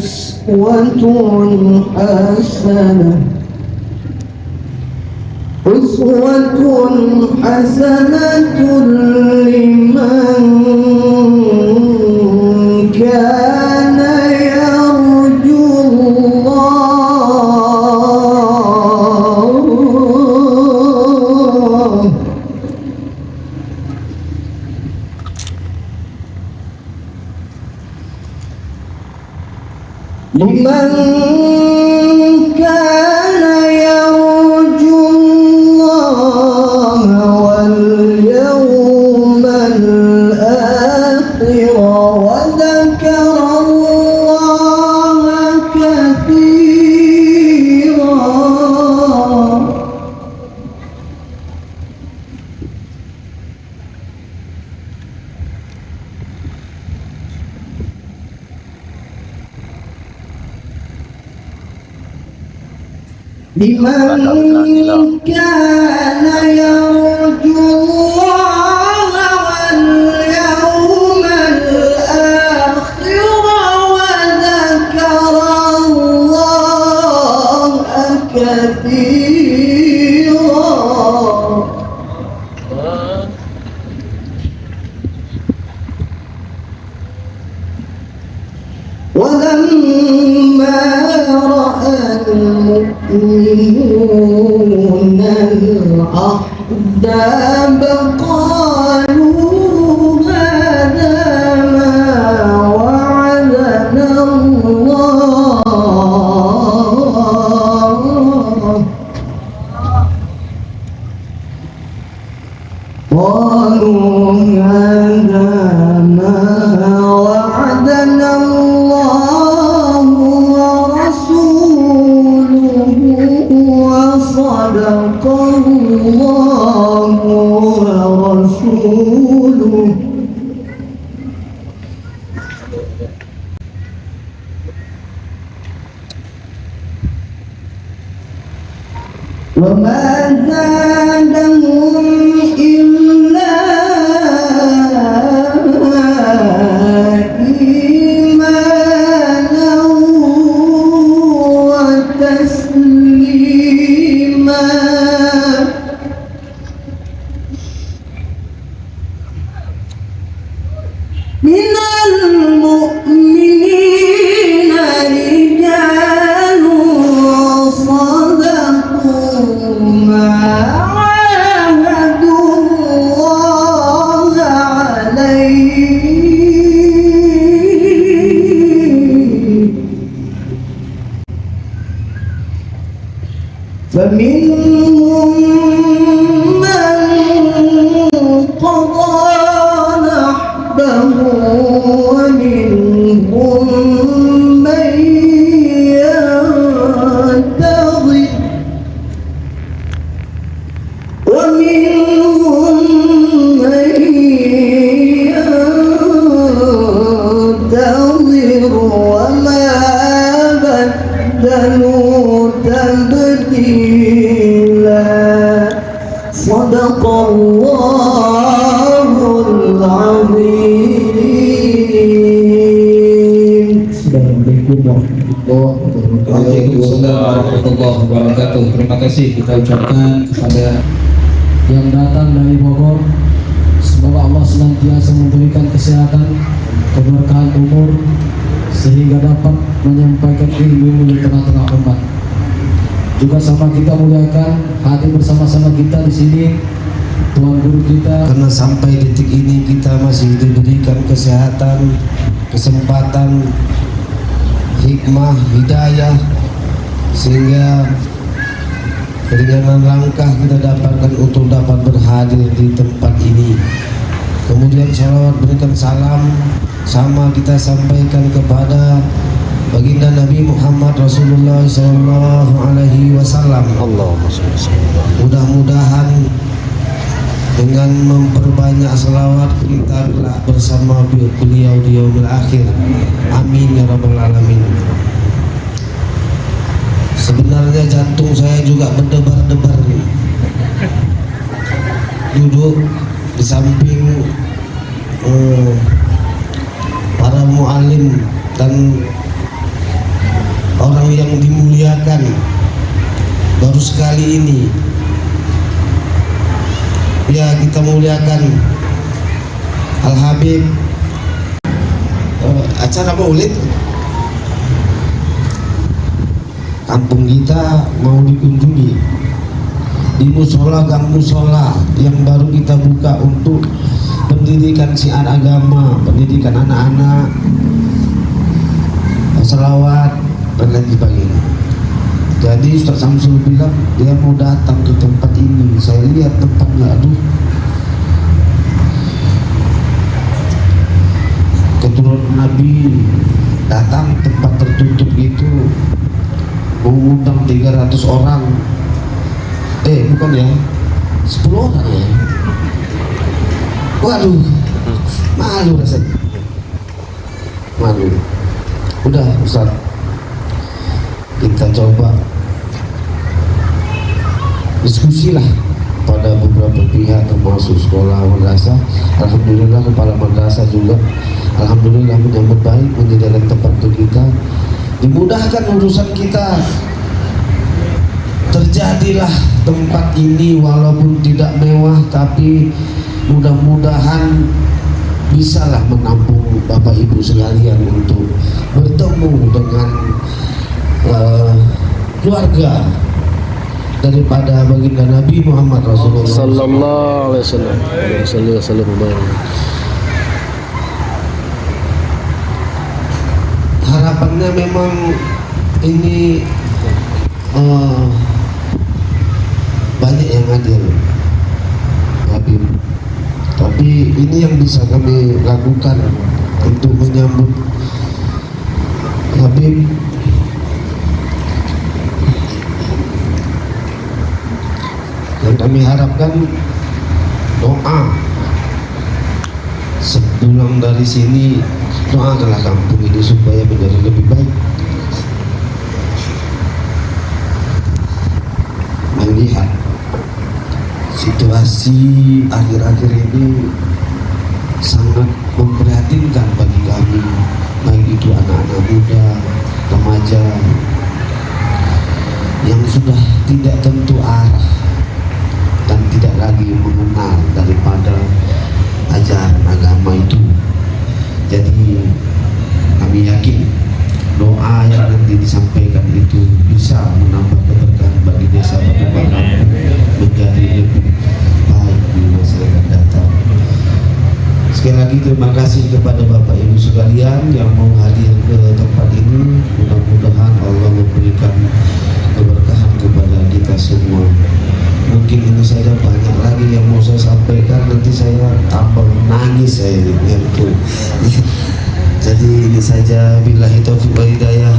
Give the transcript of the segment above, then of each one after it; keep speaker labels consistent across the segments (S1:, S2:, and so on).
S1: أسوة حسنة لمن كان يرجو الله لمن كان يرجو الله واليوم الآخر وذكر الله كثيرا لمن كان يرجو الله واليوم الآخر وذكر الله كثيرا ولما رأى المؤمنون الأحزاب قالوا هذا ما وعدنا الله قالوا هذا ما وعدنا الله ورسوله وصدق الله ورسوله وما زادهم إلا إيمانا وتسليما من المؤمنين رجال صدقوا ما عاهدوا الله عليه فمنهم من قضى نحبه ومنهم من ينتظر ومنهم من ينتظر وما بدلوا تبديلا صدق الله العظيم. Assalamualaikum warahmatullahi wabarakatuh.
S2: Waalaikumsalam warahmatullahi wabarakatuh. Terima kasih kita ucapkan kepada
S3: yang datang dari Bogor. Semoga Allah senantiasa memberikan kesehatan, keberkahan umur, sehingga dapat menyampaikan ilmu di tengah-tengah umat. Juga sama kita muliakan hadir bersama-sama kita di sini Tuan Guru kita,
S4: karena sampai detik ini kita masih diberikan kesehatan, kesempatan, hikmah, hidayah, sehingga keringanan langkah kita dapatkan untuk dapat berhadir di tempat ini. Kemudian salawat berikan salam sama kita sampaikan kepada baginda Nabi Muhammad Rasulullah SAW. Mudah-mudahan dengan memperbanyak selawat kita telah bersama beliau di yaumil akhir. Amin ya rabbal alamin. Sebenarnya jantung saya juga berdebar-debar nih. Duduk di samping para muallim dan orang yang dimuliakan baru sekali ini. Ya, kita muliakan Al-Habib. Acara maulid kampung kita mau dikunjungi di musola, gang musola yang baru kita buka untuk pendidikan syiar agama, pendidikan anak-anak, selawat dan lain sebagainya. Jadi Ustaz Samsul bilang dia mau datang ke tempat ini. Saya lihat tempatnya, aduh, keturunan Nabi datang tempat tertutup gitu, mengundang 300 orang, bukan ya, 10 orang ya. Waduh, malu rasanya, malu. Udah Ustaz, kita coba diskusilah pada beberapa pihak termasuk sekolah madrasah. Alhamdulillah kepala madrasah juga alhamdulillah menyambut baik, menyediakan tempat untuk kita, dimudahkan urusan kita. Terjadilah tempat ini walaupun tidak mewah, tapi mudah-mudahan bisalah menampung Bapak Ibu sekalian untuk bertemu dengan keluarga daripada baginda Nabi Muhammad Rasulullah
S3: sallallahu alaihi wasallam.
S4: Harapannya memang ini banyak yang hadir, Habib. Tapi ini yang bisa kami lakukan untuk menyambut Habib. Yang kami harapkan doa. Sepulang dari sini, doakanlah kampung ini supaya menjadi lebih baik. Melihat situasi akhir-akhir ini sangat memprihatinkan bagi kami, baik itu anak-anak muda, remaja yang sudah tidak tentu arah dan tidak lagi mengenal daripada ajaran agama itu. Jadi kami yakin doa yang nanti disampaikan itu bisa menambah keberkahan bagi desa Batu Bangau menjadi lebih baik di masa yang akan datang. Sekali lagi terima kasih kepada Bapak Ibu sekalian yang mau hadir ke tempat ini. Mudah-mudahan Allah memberikan keberkahan kepada kita semua. Mungkin ini saja, banyak lagi yang mau saya sampaikan, nanti saya tambah nangis saya ini. Jadi ini saja, billahi taufiq wal hidayah.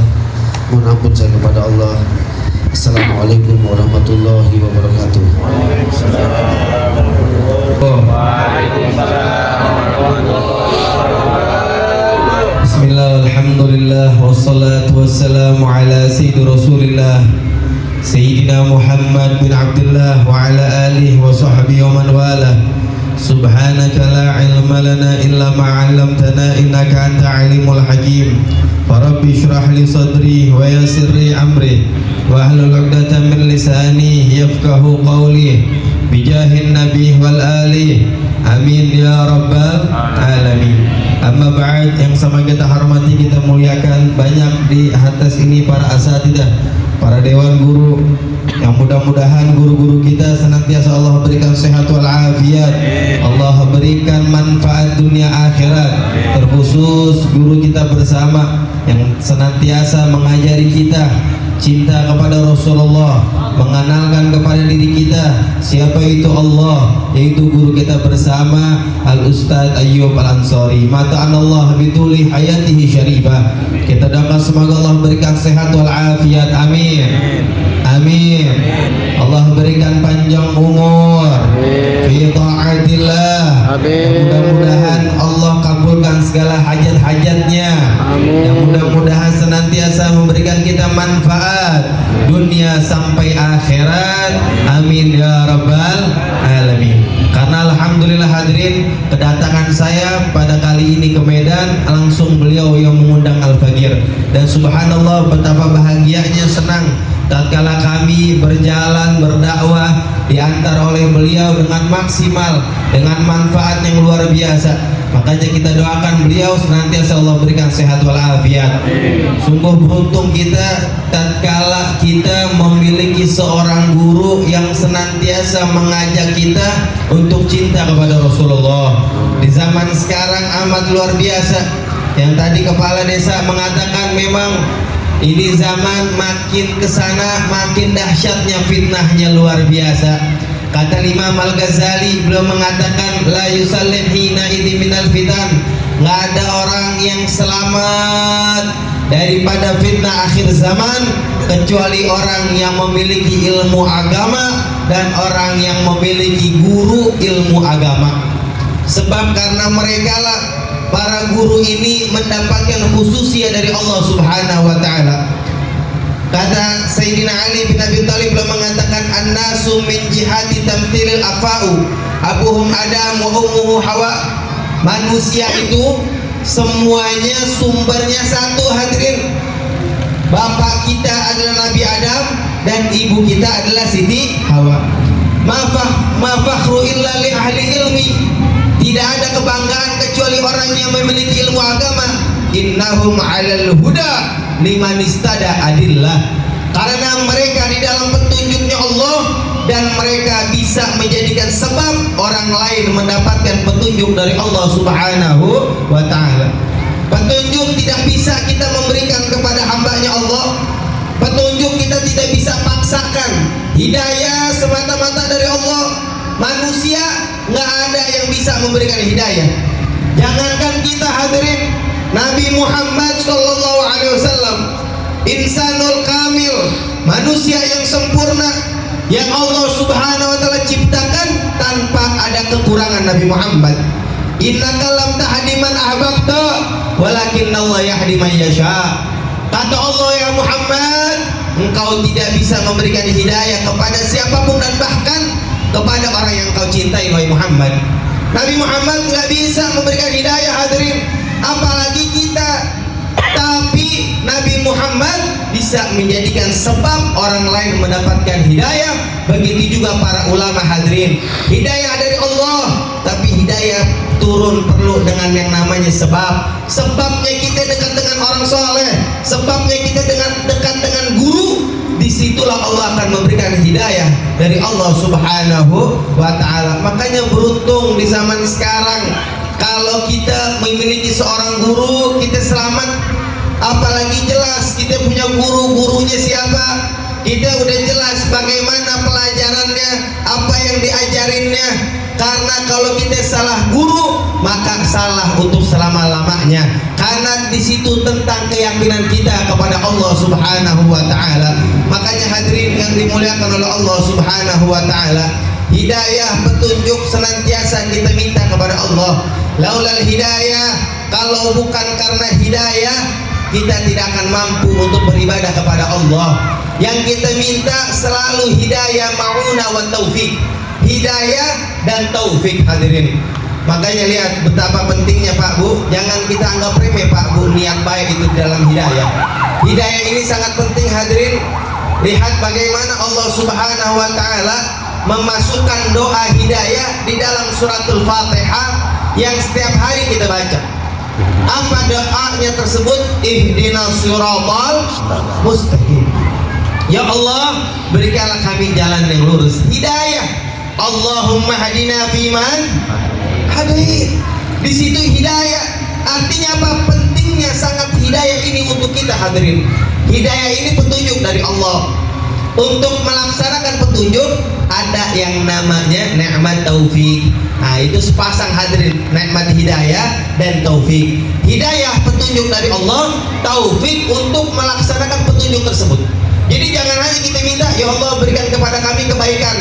S4: Mohon ampun saya kepada Allah. Assalamualaikum warahmatullahi wabarakatuh. Bismillah, alhamdulillah, wassalatu wassalamu ala sayyidi rasulillah Sayyidina Muhammad bin Abdullah wa ala alihi wa sahbihi wa man wala. Subhanaka la ilma lana illa ma 'allamtana innaka anta alimul hakim. Rabbi shrah li sadri wa yassir li amri wa hlul 'uqdatam min lisani yafqahu qawli bijahin nabi wal ali. Amin ya rabbal alamin. Amma ba'd, yang sama kita hormati, kita muliakan, banyak di atas ini para asatidah, para dewan guru, yang mudah-mudahan guru-guru kita senantiasa Allah berikan sehat wal afiat, Allah berikan manfaat dunia akhirat. Terkhusus guru kita bersama yang senantiasa mengajari kita cinta kepada Rasulullah, mengenalkan kepada diri kita siapa itu Allah, yaitu guru kita bersama Al-Ustadz Ayyub Al-Ansari. Mata'anallah bituli hayatihi syarifah. Kita doakan semoga Allah berikan sehat wal afiat, amin amin. Allah berikan panjang umur fi ta'atillah, mudah-mudahan Allah kabulkan segala hajat-hajatnya, yang mudah-mudahan senantiasa memberikan kita manfaat dunia sampai akhirat, amin ya rabbal alamin. Karena alhamdulillah Alhamdulillah hadirin, kedatangan saya pada kali ini ke Medan langsung beliau yang mengundang Al-Fagir. Dan subhanallah betapa bahagianya, senang tatkala kami berjalan berdakwah diantar oleh beliau dengan maksimal, dengan manfaat yang luar biasa. Makanya kita doakan beliau senantiasa Allah berikan sehat walafiat. Sungguh beruntung kita tatkala kita memiliki seorang guru yang senantiasa mengajak kita untuk cinta kepada Rasulullah. Di zaman sekarang amat luar biasa. Yang tadi kepala desa mengatakan memang ini zaman makin kesana makin dahsyatnya fitnahnya luar biasa. Kata Imam Al-Ghazali, beliau mengatakan la yusallim hina idzi minal fitan. Nggak ada orang yang selamat daripada fitnah akhir zaman kecuali orang yang memiliki ilmu agama dan orang yang memiliki guru ilmu agama. Sebab karena mereka lah para guru ini mendapatkan khususiyah dari Allah Subhanahu wa taala. Kata Sayyidina Ali bin Abi Thalib beliau mengatakan an-nasu min jihati tamthilil afa'u abuhum Adam wa ummuhu Hawa. Manusia itu semuanya sumbernya satu hadirin. Bapak kita adalah Nabi Adam dan ibu kita adalah Siti Hawa. Ma fakhru illa li ahli ilmi. Tidak ada kebanggaan kecuali orang yang memiliki ilmu agama. Innahum 'alal huda liman istada adillah. Karena mereka di dalam petunjuknya Allah dan mereka bisa menjadikan sebab orang lain mendapatkan petunjuk dari Allah Subhanahu wa taala. Petunjuk tidak bisa kita memberikan kepada hambanya Allah. Petunjuk kita tidak bisa paksakan. Hidayah semata-mata dari Allah. Manusia nggak ada yang bisa memberikan hidayah. Jangankan kita hadirin, Nabi Muhammad sallallahu alaihi wasallam, insanul kamil, manusia yang sempurna yang Allah Subhanahu wa taala ciptakan tanpa ada kekurangan. Nabi Muhammad, innaka lam tahdi man ahbabta walakinnallaha yahdi man yasha. Kata Allah, ya Muhammad, engkau tidak bisa memberikan hidayah kepada siapapun dan bahkan kepada orang yang kau cintai, wahai Muhammad. Nabi Muhammad nggak bisa memberikan hidayah hadirin, apalagi kita. Tapi Nabi Muhammad bisa menjadikan sebab orang lain mendapatkan hidayah. Begitu juga para ulama hadirin. Hidayah dari Allah, tapi hidayah turun perlu dengan yang namanya sebab. Sebabnya kita dekat dengan orang soleh, sebabnya kita dekat dengan guru. Disitulah Allah akan memberikan hidayah dari Allah Subhanahu wa ta'ala. Makanya beruntung di zaman sekarang kalau kita memiliki seorang guru, kita selamat. Apalagi jelas kita punya guru-gurunya siapa, kita udah jelas bagaimana pelajarannya, apa yang diajarinnya. Karena kalau kita salah guru, maka salah untuk selama-lamanya. Karena di situ tentang keyakinan kita kepada Allah Subhanahu wa taala. Makanya hadirin yang dimuliakan oleh Allah Subhanahu wa taala, hidayah petunjuk senantiasa kita minta kepada Allah. Laulal hidayah, kalau bukan karena hidayah, kita tidak akan mampu untuk beribadah kepada Allah. Yang kita minta selalu hidayah ma'una wa taufik. Hidayah dan taufik hadirin. Makanya lihat betapa pentingnya Pak Bu. Jangan kita anggap remeh Pak Bu niat baik itu dalam hidayah. Hidayah ini sangat penting hadirin. Lihat bagaimana Allah Subhanahu wa taala memasukkan doa hidayah di dalam suratul Fatihah yang setiap hari kita baca. Apa doanya tersebut? Ihdinas siratal mustaqim. Ya Allah, berikanlah kami jalan yang lurus. Hidayah. Allahumma hadina fiman hadait. Di situ hidayah. Artinya apa? Pentingnya sangat hidayah ini untuk kita hadirin. Hidayah ini petunjuk dari Allah. Untuk melaksanakan petunjuk ada yang namanya nikmat taufik. Nah, itu sepasang hadirin, nikmat hidayah dan taufik. Hidayah petunjuk dari Allah, taufik untuk melaksanakan petunjuk tersebut. Jadi jangan hanya kita minta, ya Allah berikan kepada kami kebaikan.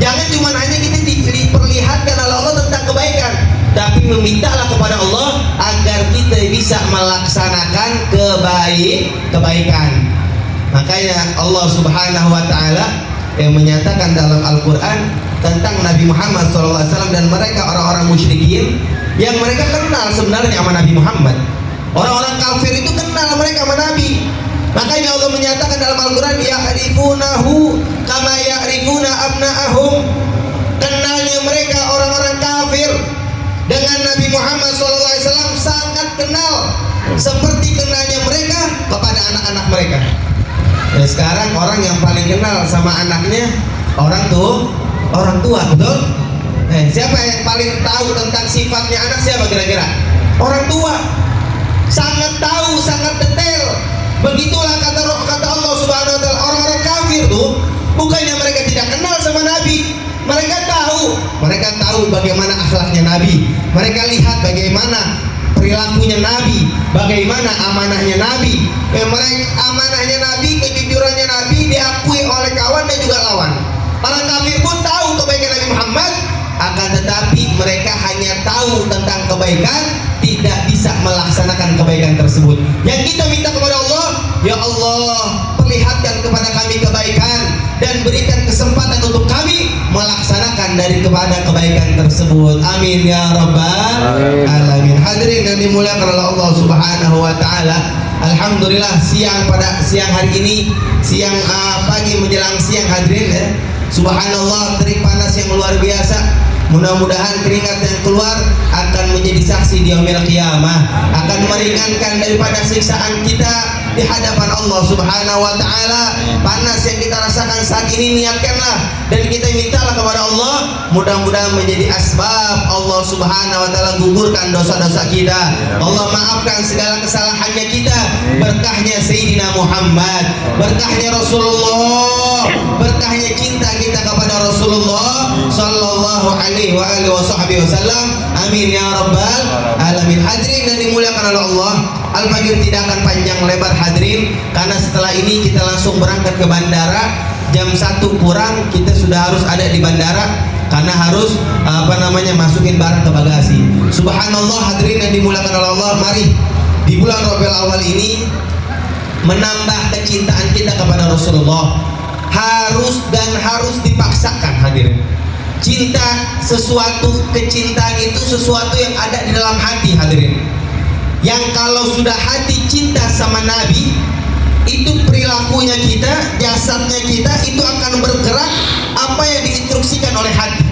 S4: Jangan cuma hanya kita diperlihatkan oleh Allah tentang kebaikan, tapi memintalah kepada Allah agar kita bisa melaksanakan kebaikan. Makanya Allah Subhanahu wa taala yang menyatakan dalam Al-Qur'an, tentang Nabi Muhammad SAW, dan mereka orang-orang musyrikin yang mereka kenal sebenarnya sama Nabi Muhammad. Orang-orang kafir itu kenal mereka sama Nabi. Makanya Allah menyatakan dalam Al-Quran, ya'rifunahu kama ya'rifuna abna'ahum. Kenalnya mereka orang-orang kafir dengan Nabi Muhammad SAW sangat kenal, seperti kenalnya mereka kepada anak-anak mereka. Ya, sekarang orang yang paling kenal sama anaknya orang tua, betul? Siapa yang paling tahu tentang sifatnya anak? Siapa kira-kira? Orang tua. Sangat tahu, sangat detail. Begitulah kata Allah Subhanahu wa taala, orang-orang kafir tuh bukannya mereka tidak kenal sama Nabi, mereka tahu bagaimana akhlaknya Nabi. Mereka lihat bagaimana perilakunya Nabi, bagaimana amanahnya Nabi. Amanahnya Nabi, kejujurannya Nabi diakui oleh kawan dan juga lawan. Para kafir pun tahu kebaikan Nabi Muhammad, akan tetapi mereka hanya tahu tentang kebaikan, tidak bisa melaksanakan kebaikan tersebut. Yang kita minta kepada Allah, ya Allah, perlihatkan kepada kami kebaikan dan berikan kesempatan untuk kami melaksanakan kepada kebaikan tersebut. Amin ya rabbal alamin. Hadirin yang dimuliakan oleh Allah Subhanahu wa taala, alhamdulillah pada siang hari ini, pagi menjelang siang, hadirin ya, subhanallah, terik panas yang luar biasa. Mudah-mudahan keringat yang keluar akan menjadi saksi di yaumil qiyamah, akan meringankan daripada siksaan kita di hadapan Allah Subhanahu wa taala. Panas yang kita rasakan saat ini, niatkanlah dan kita mintalah kepada Allah, mudah-mudahan menjadi asbab Allah Subhanahu wa taala gugurkan dosa-dosa kita. Allah maafkan segala kesalahannya kita, berkahnya Sayyidina Muhammad, berkahnya Rasulullah, berkahnya cinta kita kepada Rasulullah sallallahu alaihi wa alihi wasallam. Amin ya rabbal alamin. Hadirin yang dimuliakan oleh Allah, Al-Fajr tidak akan panjang lebar hadirin, karena setelah ini kita langsung berangkat ke bandara. Jam 1 kurang kita sudah harus ada di bandara, karena harus masukin barang ke bagasi. Subhanallah, hadirin yang dimuliakan oleh Allah, mari di bulan Rabiul Awal ini menambah kecintaan kita kepada Rasulullah. Harus dipaksakan hadirin. Kecintaan itu sesuatu yang ada di dalam hati hadirin. Yang kalau sudah hati cinta sama Nabi, itu perilakunya kita, jasadnya kita itu akan bergerak apa yang diinstruksikan oleh hati.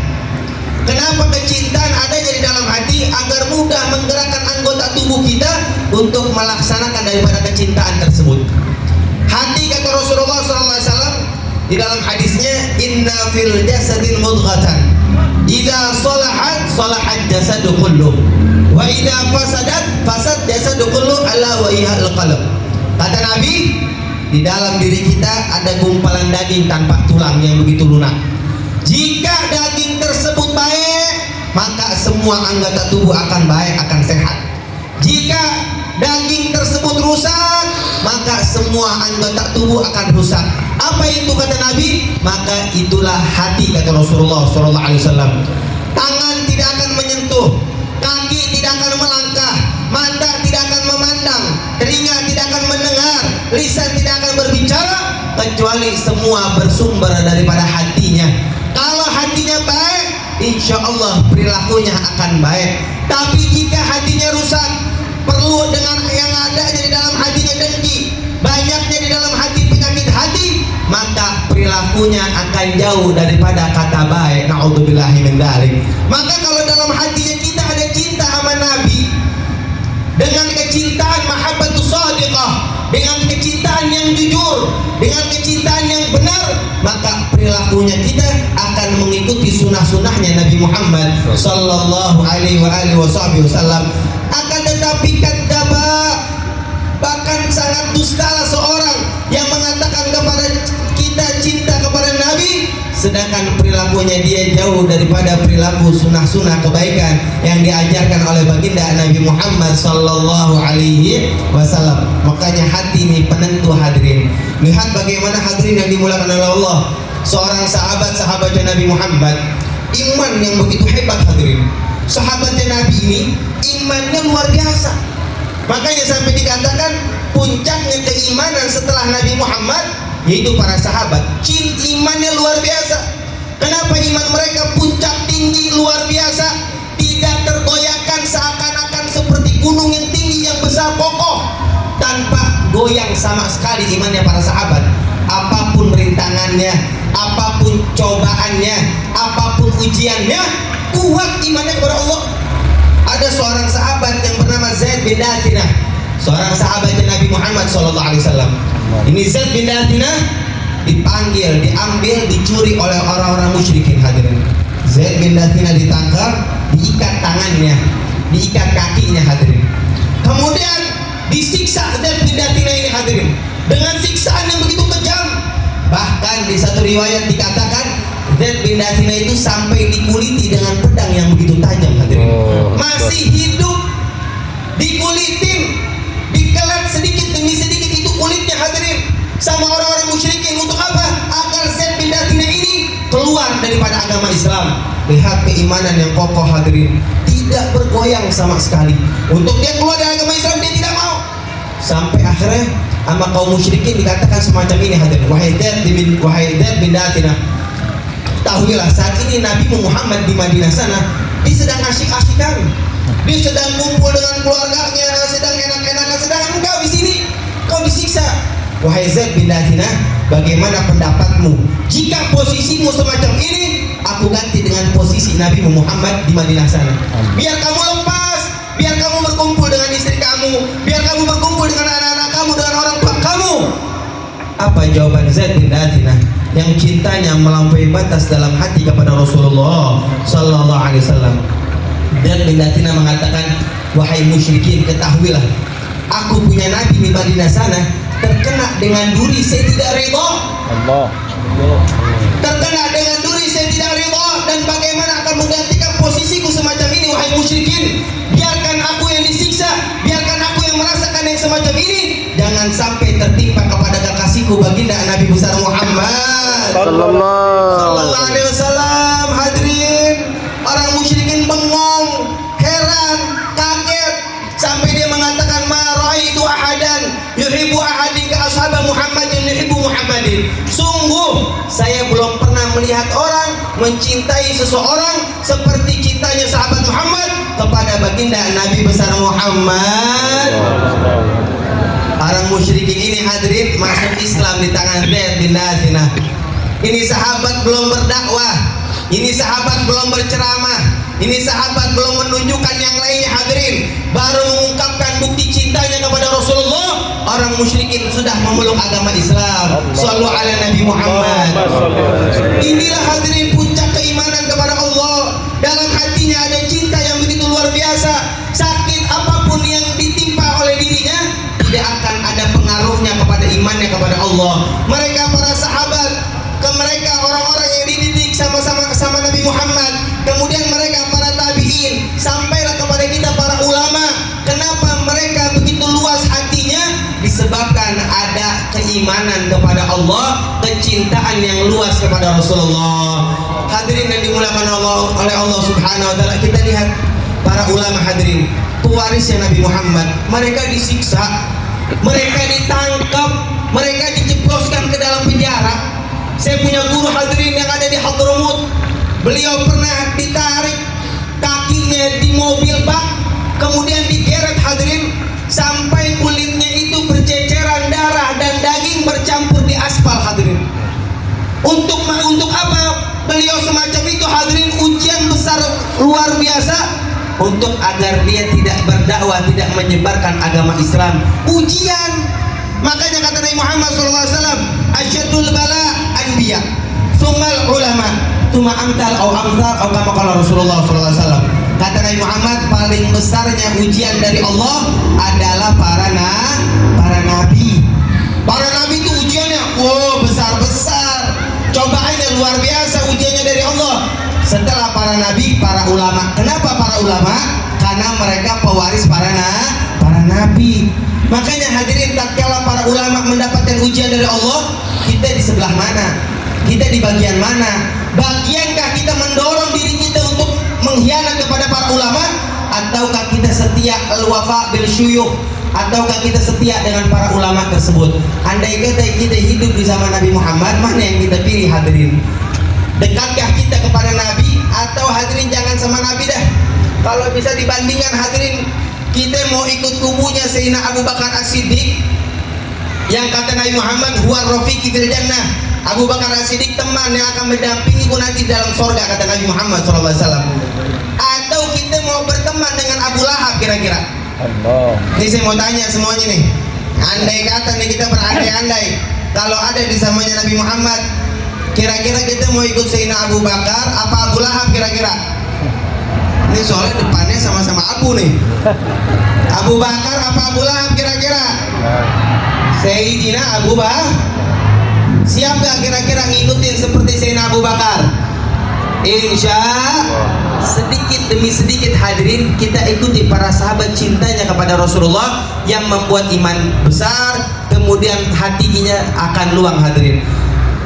S4: Kenapa kecintaan ada di dalam hati? Agar mudah menggerakkan anggota tubuh kita untuk melaksanakan daripada kecintaan tersebut. Hati, kata Rasulullah SAW di dalam hadisnya, inna fil jasadil mudghatan idza salahat salahat jasadu kulluh wa idza fasad jasadu kulluh ala wa hiya al-qalb. Kata Nabi, di dalam diri kita ada gumpalan daging tanpa tulang yang begitu lunak. Jika daging tersebut baik, maka semua anggota tubuh akan baik, akan sehat. Jika daging tersebut rusak, maka semua anggota tubuh akan rusak. Apa itu kata Nabi? Maka itulah hati, kata Rasulullah SAW. Tangan tidak akan menyentuh, kaki tidak akan melangkah, mata tidak akan memandang, telinga tidak akan mendengar, lisan tidak akan berbicara, kecuali semua bersumber daripada hatinya. Kalau hatinya baik, insya Allah perilakunya akan baik. Tapi jika hatinya rusak, perlu dengan yang ada di dalam hatinya dengki, banyaknya di dalam hati penyakit hati, maka perilakunya akan jauh daripada kata baik. Na'udzubillahi min dzalik. Maka kalau dalam hatinya kita ada cinta sama Nabi, dengan kecintaan mahabbatus shadiqah, dengan kecintaan yang jujur, dengan kecintaan yang benar, maka perilakunya kita akan mengikuti sunnah-sunnahnya Nabi Muhammad sallallahu alaihi wasallam. Akan tetapi kadzdzaba, bahkan sangat dustalah seorang yang mengatakan kepada kita cinta kepada Nabi, sedangkan perilakunya dia jauh daripada perilaku sunnah-sunnah kebaikan yang diajarkan oleh baginda Nabi Muhammad sallallahu alaihi wasallam. Makanya hati ini penentu hadirin. Lihat bagaimana hadirin yang dimuliakan oleh Allah, seorang sahabat-sahabatnya Nabi Muhammad, iman yang begitu hebat hadirin. Sahabatnya Nabi ini imannya luar biasa. Makanya sampai dikatakan puncaknya keimanan setelah Nabi Muhammad yaitu para sahabat. Imannya luar biasa. Kenapa iman mereka puncak tinggi luar biasa, tidak tergoyahkan, seakan-akan seperti gunung yang tinggi yang besar kokoh, tanpa goyang sama sekali imannya para sahabat. Apapun rintangannya, apapun cobaannya, apapun ujiannya, kuat imannya kepada Allah. Ada seorang sahabat yang bernama Zaid bin Dathina, seorang sahabatnya Nabi Muhammad SAW. Ini Zaid bin Dathina dipanggil, diambil, dicuri oleh orang-orang musyrikin. Hadirin, Zaid bin Dathina ditangkap, diikat tangannya, diikat kakinya. Hadirin, kemudian disiksa Zaid bin Dathina ini. Hadirin, dengan siksaan yang begitu kejam. Bahkan di satu riwayat dikatakan Zaid bin Dathina itu sampai dikuliti dengan pedang yang begitu tajam. Hadirin, masih hidup, dikulitin, dikelat sedikit demi sedikit itu kulitnya. Hadirin, sama orang-orang musyrikin. Untuk apa? Agar Zaid bin Dathina ini keluar daripada agama Islam. Lihat keimanan yang kokoh. Hadirin, tidak bergoyang sama sekali. Untuk dia keluar dari agama Islam, dia tidak mau. Sampai akhirnya sama kaum musyrikin dikatakan semacam ini. Hadirin, wahai Zaid bin Dathina, tahuilah saat ini Nabi Muhammad di Madinah sana, dia sedang asyik-asyikan, dia sedang kumpul dengan keluarganya, sedang enak-enakan, sedangkan engkau di sini, kau disiksa. Wahai Zaid bin Dathina, bagaimana pendapatmu jika posisimu semacam ini aku ganti dengan posisi Nabi Muhammad di Madinah sana? Biar kamu lepas, biar kamu berkumpul dengan istri kamu, biar kamu berkumpul dengan anak-anak kamu, dengan orang tua kamu. Apa jawaban Zaid bin Dathina yang cintanya melampaui batas dalam hati kepada Rasulullah Sallallahu Alaihi Wasallam? Zaid bin Dathina mengatakan, wahai musyrikin, ketahuilah, aku punya Nabi di Madinah sana terkena dengan duri, saya tidak ridha. Terkena dengan duri, saya tidak ridha. Dan bagaimana akan menggantikan posisiku semacam ini? Wahai musyrikin, biarkan aku yang disiksa, biarkan aku yang merasakan yang semacam ini. Jangan sampai tertimpa kepada kekasihku baginda Nabi besar Muhammad Sallallahu Alaihi Wasallam. Hadirin, orang musyrikin bengong, heran, kaget, sampai dia mengatakan, ma ra'aitu ahadan yuhibbu ahadin ka ashab Muhammadin yuhibbu Muhammadin. Sungguh saya belum pernah melihat orang mencintai seseorang seperti cintanya sahabat Muhammad kepada baginda Nabi besar Muhammad. Orang musyrikin ini, hadirin, masuk Islam di tangan Zaid bin Dathina. Ini sahabat belum berdakwah, ini sahabat belum berceramah, ini sahabat belum menunjukkan yang lainnya. Hadirin, baru mengungkapkan bukti cintanya kepada Rasulullah, orang musyrikin sudah memeluk agama Islam. Shallu ala Nabi Muhammad. Inilah hadirin puncak keimanan kepada Allah. Dalam hatinya ada cinta yang begitu luar biasa. Sakit apapun yang ditimpa oleh dirinya, tidak akan ada pengaruhnya kepada imannya kepada Allah. Mereka para sahabat, mereka orang-orang yang dididik sama-sama Nabi Muhammad, kemudian mereka para tabi'in, sampailah kepada kita para ulama. Kenapa mereka begitu luas hatinya? Disebabkan ada keimanan kepada Allah, kecintaan yang luas kepada Rasulullah. Hadirin yang dimuliakan oleh Allah Subhanahu wa taala, kita lihat para ulama. Hadirin, pewarisnya Nabi Muhammad, mereka disiksa, mereka ditangkap, mereka dijebloskan ke dalam penjara. Saya punya guru, hadirin, yang ada di Hadramut. Beliau pernah ditarik kakinya di mobil bak, kemudian digeret, hadirin, sampai kulitnya itu berceceran darah dan daging bercampur di aspal. Hadirin, untuk apa beliau semacam itu? Hadirin, ujian besar luar biasa, untuk agar dia tidak berdakwah, tidak menyebarkan agama Islam. Ujian. Makanya kata Nabi Muhammad SAW, asyadul bala anbiya, tsummal ulama, tsumma amtal au amsal, atau kama qala Rasulullah SAW. Kata Nabi Muhammad, paling besarnya ujian dari Allah adalah para nabi. Para nabi itu ujiannya, wow, besar-besar. Cobaannya luar biasa, ujiannya dari Allah. Setelah para nabi, para ulama. Kenapa para ulama? Karena mereka pewaris para nabi. Makanya hadirin, tatkala para ulama mendapatkan ujian dari Allah, kita di sebelah mana? Kita di bagian mana? Bagiankah kita mendorong diri kita untuk mengkhianat kepada para ulama, ataukah kita setia al-wafa bil syuyukh, ataukah kita setia dengan para ulama tersebut? Andai kata kita hidup di zaman Nabi Muhammad, mana yang kita pilih? Hadirin, Dekatkah kita kepada Nabi atau hadirin jangan sama Nabi dah? Kalau bisa dibandingkan hadirin, kita mau ikut kubunya Sayyidina Abu Bakar As-Siddiq yang kata Nabi Muhammad huwa rafiqi fil jannah. Abu Bakar As-Siddiq teman yang akan mendampingiku nanti dalam sorga, kata Nabi Muhammad SAW. Atau kita mau berteman dengan Abu Lahab kira-kira? Ini saya mau tanya semuanya nih. Andai kata nih kita berandai-andai, kalau ada di zamannya Nabi Muhammad, kira-kira kita mau ikut Sayyidina Abu Bakar apa Abu Lahab kira-kira? Ini soalnya depannya sama-sama Abu nih. Abu Bakar apa Abu Lahab kira-kira? Sayyidina Abu Bakar. Siap gak kira-kira ngikutin seperti Sayyidina Abu Bakar? Insya sedikit demi sedikit hadirin kita ikuti para sahabat cintanya kepada Rasulullah yang membuat iman besar, kemudian hatinya akan luang hadirin.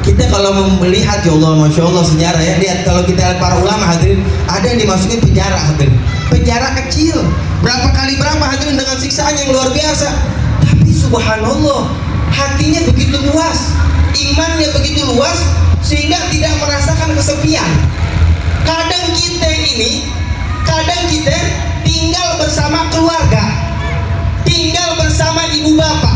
S4: Kita kalau melihat, ya Allah, Masya Allah sejarah ya, lihat kalau kita lihat para ulama hadirin, ada yang dimasukin penjara hadirin, penjara kecil, berapa kali berapa hadirin dengan siksaan yang luar biasa, tapi subhanallah hatinya begitu luas, imannya begitu luas sehingga tidak merasakan kesepian. Kadang kita tinggal bersama keluarga, tinggal bersama ibu bapak,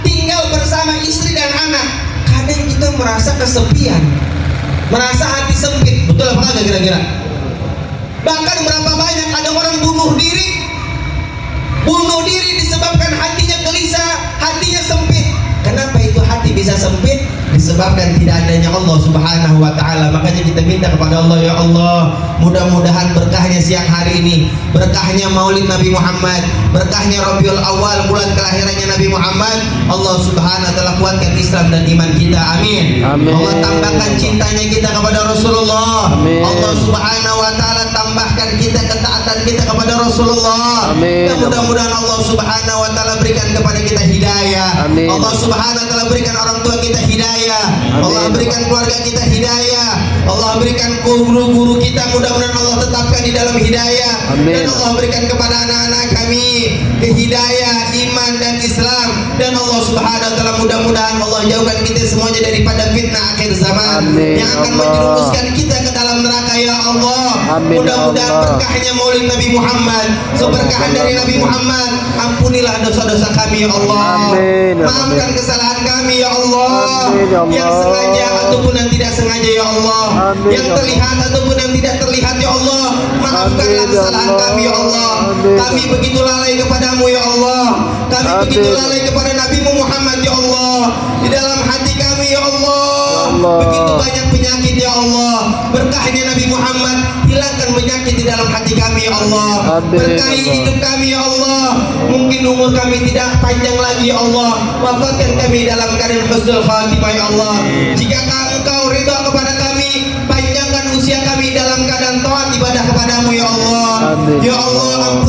S4: tinggal bersama istri dan anak, kadang kita merasa kesepian, merasa hati sempit. Betul apa enggak kira-kira? Bahkan berapa banyak ada orang bunuh diri disebabkan hatinya gelisah, hatinya sempit. Kenapa itu hati bisa sempit? Disebabkan tidak adanya Allah Subhanahu wa ta'ala. Makanya kita minta kepada Allah, ya Allah, mudah-mudahan berkahnya siang hari ini, berkahnya Maulid Nabi Muhammad, berkahnya Rabiul Awal, bulan kelahirannya Nabi Muhammad, Allah Subhanahu wa ta'ala kuatkan Islam dan iman kita. Amin. Allah tambahkan cintanya kita kepada Rasulullah. Amin. Allah Subhanahu wa ta'ala tambahkan kita ketaatan kita kepada Rasulullah. Amin. Dan mudah-mudahan Allah Subhanahu wa ta'ala berikan kepada kita hidayah. Amin. Allah Subhanahu wa ta'ala berikan orang tua kita hidayah. Amin. Allah berikan keluarga kita hidayah. Allah berikan guru-guru kita, mudah-mudahan Allah tetapkan di dalam hidayah. Amin. Dan Allah berikan kepada anak-anak kami hidayah, iman dan Islam. Dan Allah Subhanahu wa ta'ala mudah-mudahan Allah jauhkan kita semuanya daripada fitnah akhir zaman. Amin. Yang akan menjerumuskan kita ke dalam neraka, ya Allah. Mudah-mudahan berkahnya Maulid Nabi Muhammad, keberkahan dari Nabi Muhammad, ampunilah dosa-dosa kami, ya Allah. Amin. Maafkan kesalahan kami, ya Allah. Amin, ya Allah. Yang sengaja ataupun yang tidak sengaja, ya Allah. Amin, yang terlihat ataupun yang tidak terlihat, ya Allah. Maafkanlah kesalahan kami, ya Allah. Amin. Kami begitu lalai kepadamu, ya Allah. Kami begitu lalai kepada Nabi Muhammad, ya Allah. Di dalam hati kami, ya Allah, begitu banyak penyakit, ya Allah. Berkahnya Nabi Muhammad, hilangkan penyakit di dalam hati kami, ya Allah. Berkahi hidup kami, ya Allah. Mungkin umur kami tidak panjang lagi, ya Allah. Wafatkan kami dalam keadaan husnul khatimah, ya Allah. Jika Engkau ridha kepada kami, panjangkan usia kami dalam keadaan taat ibadah kepadamu, ya Allah. Ya Allah,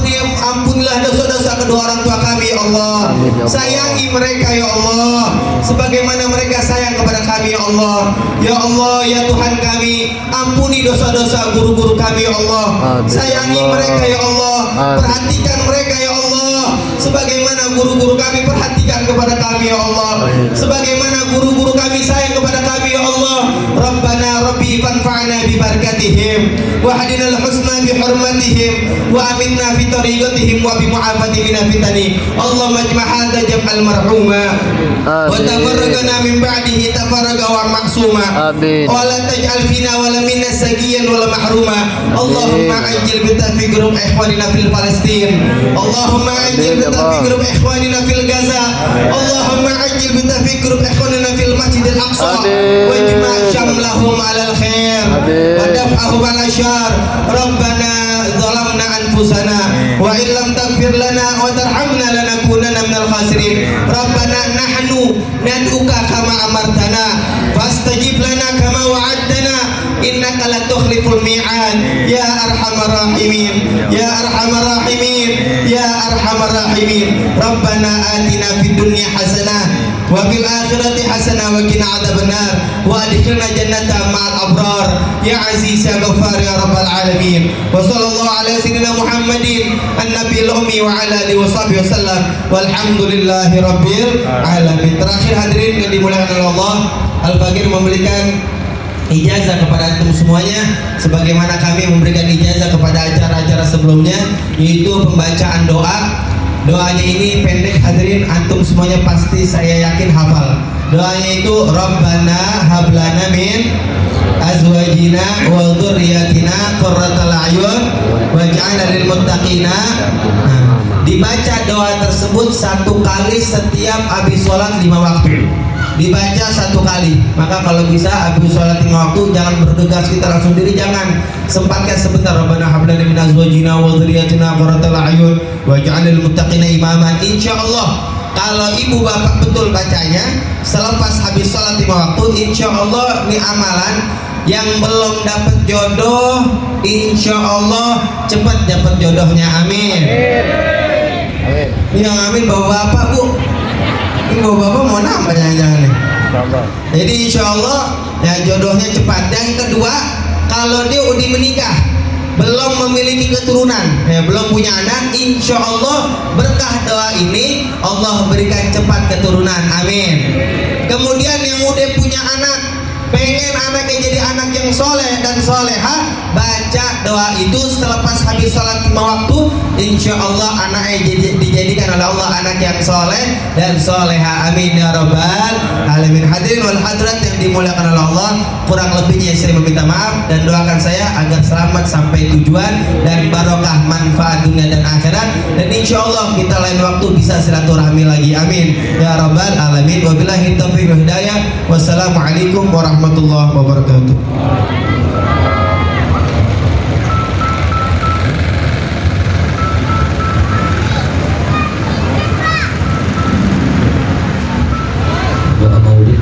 S4: ampunilah dosa-dosa kedua orang tua kami, ya Allah. Sayangi mereka, ya Allah, sebagaimana mereka sayang kepada kami, ya Allah. Ya Allah, ya Tuhan kami, ampuni dosa-dosa guru-guru kami, ya Allah. Sayangi mereka, ya Allah. Perhatikan mereka, ya Allah, sebagaimana guru-guru kami perhatikan kepada kami, ya Allah. Sebagaimana guru-guru kami sayang kepada kami, ya Allah. Rabbana Rabbi fanfa'na bi barakatihim wa hadinal husna bi hurmatihim wa aminna fi tariqatihim wa bi mu'afatihim min fitani. Allahumma ijma' hadha jam'al marhuma wa tafarraqna min ba'dihi tafarraqa wa ma'suma. Wa la taj'al fina wa la minna sagiyan wa la mahruma. Allahumma ajil bi tawfiq grup ikhwanina fil Palestin. Allahumma ajil bi tawfiq grup ikhwanina fil Gaza. Allahumma ajil bi tawfiq grup ikhwanina fil Masjidil Aqsa wa ijma' syamlahum 'alal khair wa daf'ahum 'ala syarr. Rabbana zalamna anfusana wa illam taghfir lana wa tarhamna lanakunanna minal khasirin. Rabbana nahnu nad'uka kama amartana fastajib lana kama wa'adtana innaka la tukhliful mi'ad ya arhamar rahimin ya arhamar rahimin ya arhamar rahimin. Rabbana atina fid dunya hasanah wa fil akhirati hasanah wa qina adzabannar wa adkhilna jannata ma'al abrar ya aziz ya ghaffar ya rabbal alamin. Wa sallallahu ala sayyidina Muhammadin an-nabiyil ummi wa ala alihi wa sahbihi wasallam walhamdulillahi rabbil alamin. Terakhir hadirin yang dimuliakan oleh Allah, Al-Fakir memberikan ijazah kepada antum semuanya sebagaimana kami memberikan ijazah kepada acara-acara sebelumnya, yaitu pembacaan doa. Doanya ini pendek hadirin, antum semuanya pasti saya yakin hafal. Doanya itu Rabbana hablana min azwajina wa dzurriyyatina qurratal a'yun waj'alna lil muttaqina. Dibaca doa tersebut 1 kali setiap habis sholat 5 waktu. Dibaca 1 kali. Maka kalau bisa habis sholat 5 waktu jangan bergegas kita langsung diri, jangan, sempatkan sebentar. Rabbana hablana min azwajina wa dzurriyyatina qurratal a'yun waj'alna lil muttaqina imaman. Insyaallah kalau ibu bapak betul bacanya selepas habis sholat 5 waktu, insyaallah ini amalan yang belum dapat jodoh, insyaallah cepat dapat jodohnya. Amin. Yang amin bapak-bapak, Bu. Ini bapak-bapak mau nambah jangan-jangan nih. Jadi insya Allah ya jodohnya cepat. Yang kedua, kalau dia udah menikah belum memiliki keturunan, ya, belum punya anak, insya Allah berkah doa ini Allah berikan cepat keturunan. Amin. Kemudian yang udah punya anak, pengen anaknya jadi anak yang soleh dan soleha, baca doa itu selepas habis sholat 5 waktu, insya Allah anaknya dijadikan oleh Allah anak yang soleh dan soleha. Amin ya rabbal alamin. Hadirin wal hadirat yang dimuliakan oleh Allah, kurang lebihnya saya meminta maaf dan doakan saya agar selamat sampai tujuan dan barokah manfaat dunia dan akhirat, dan insya Allah kita lain waktu bisa silaturahmi lagi. Amin ya rabbal alamin. Wabillahi taufiq wal hidayah. Wassalamualaikum warahmatullahi wabarakatuh.
S2: Doa maulid.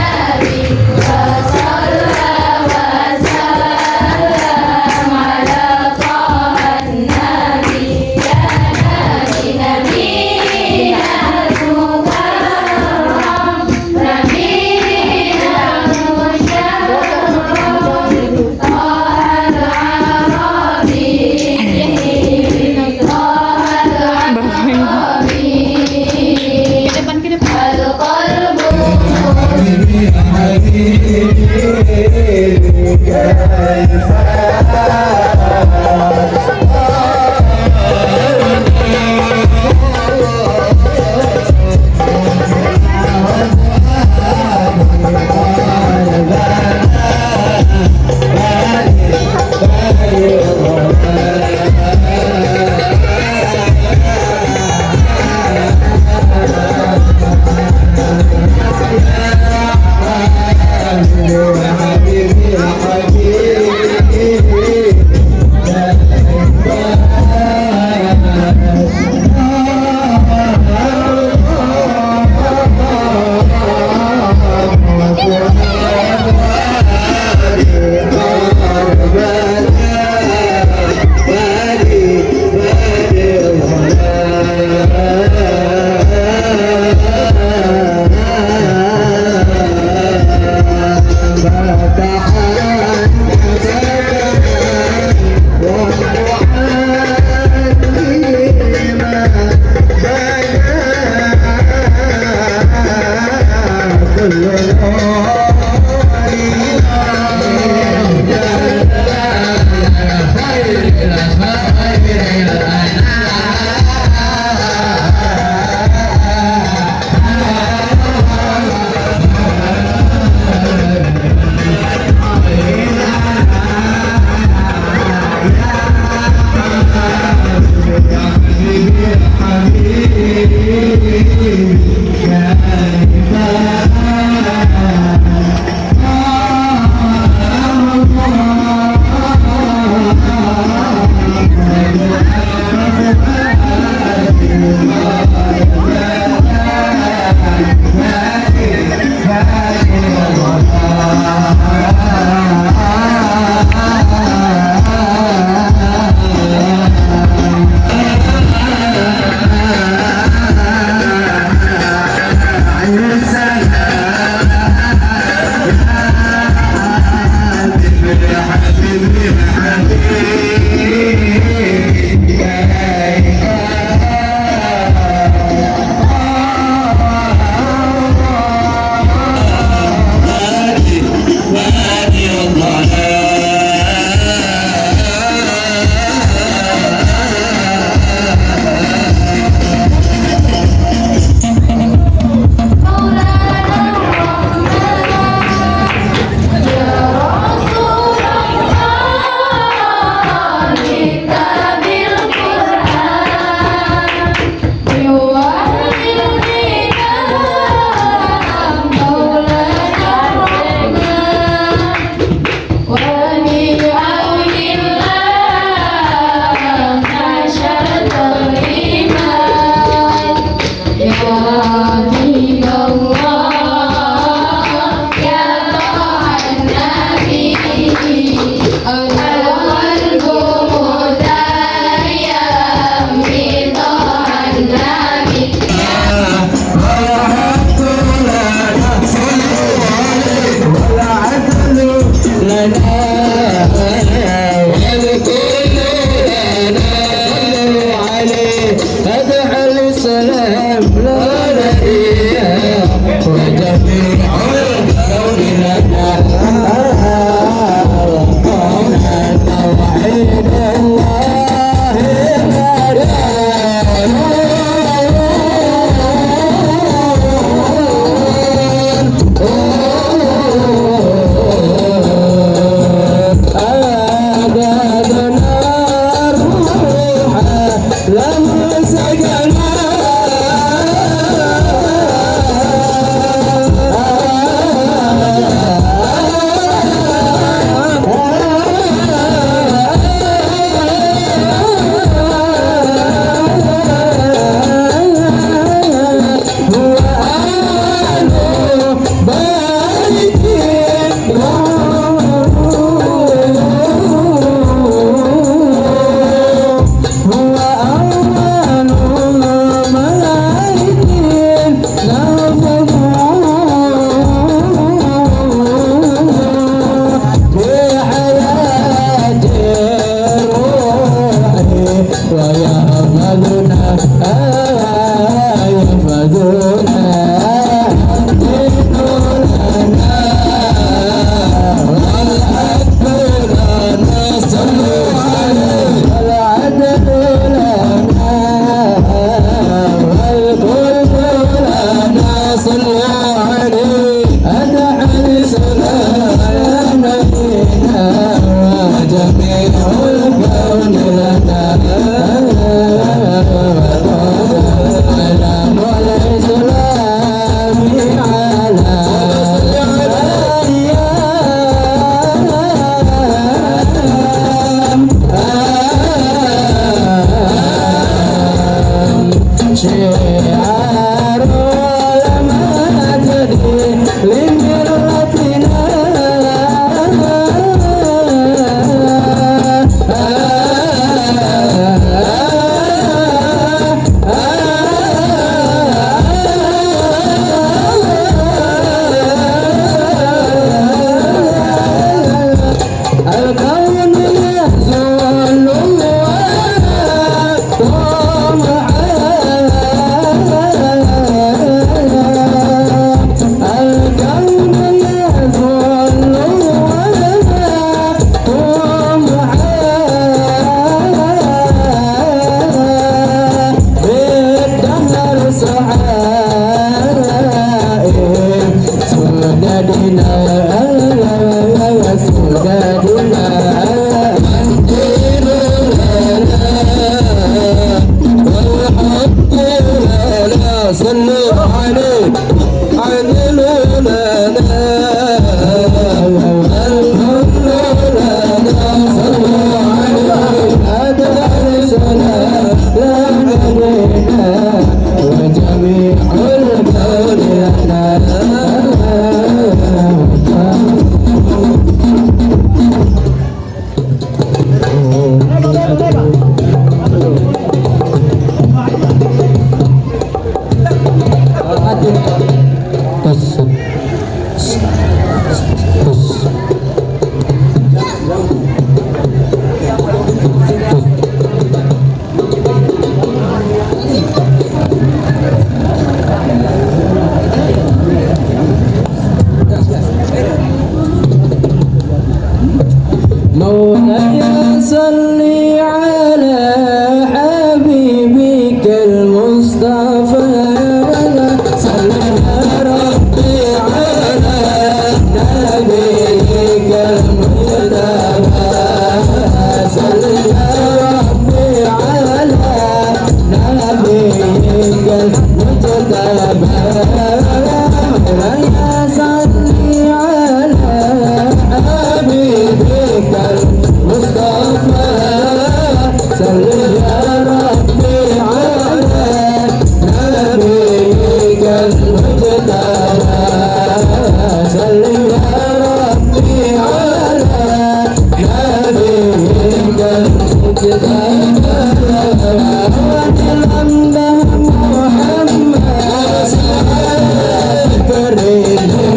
S3: Muhammad